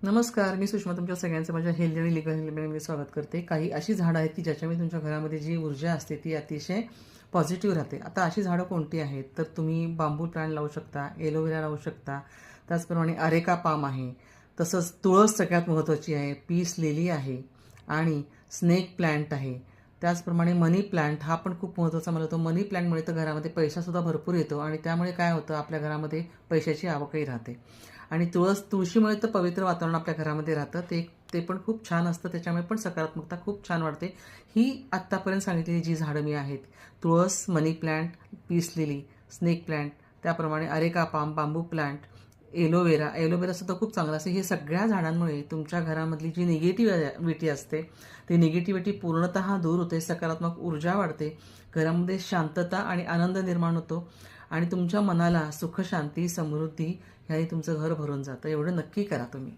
नमस्कार, मी सुषमा तुमच्या सगळ्यांचं माझ्या हेल्दी आणि लिगल हेल्पलाईनमध्ये स्वागत करते. काही अशी झाडं आहेत की ज्याच्यामुळे तुमच्या घरामध्ये जी ऊर्जा असते ती अतिशय पॉझिटिव्ह राहते. आता अशी झाडं कोणती आहेत तर तुम्ही बांबू प्लांट लावू शकता, एलोवेरा लावू शकता, त्याचप्रमाणे अरेका पाम आहे, तसंच तुळस सगळ्यात महत्त्वाची आहे, पीस लिली आहे आणि स्नेक प्लांट आहे. त्याचप्रमाणे मनी प्लांट हा पण खूप महत्त्वाचा मला होतो. मनी प्लांटमुळे तर घरामध्ये पैसासुद्धा भरपूर येतो आणि त्यामुळे काय होतं आपल्या घरामध्ये पैशाची आवकही राहते. आणि तुळशीमुळे तर पवित्र वातावरण आपल्या घरामध्ये राहतं. ते पण खूप छान असतं. त्याच्यामुळे पण सकारात्मकता खूप छान वाढते. ही आत्तापर्यंत सांगितलेली जी झाडं मी आहेत, तुळस, money plant, peace lily, snake plant, त्याप्रमाणे अरेका पाम, बांबू प्लांट, एलोवेरासुद्धा खूप चांगलं असते. हे सगळ्या झाडांमुळे तुमच्या घरामधली जी निगेटिव्हिटी असते ती निगेटिव्हिटी पूर्णतः दूर होते, सकारात्मक ऊर्जा वाढते, घरामध्ये शांतता आणि आनंद निर्माण होतो आणि तुमच्या मनाला सुख, शांती, समृद्धी ह्याने तुमचं घर भरून जातं. एवढं नक्की करा तुम्ही.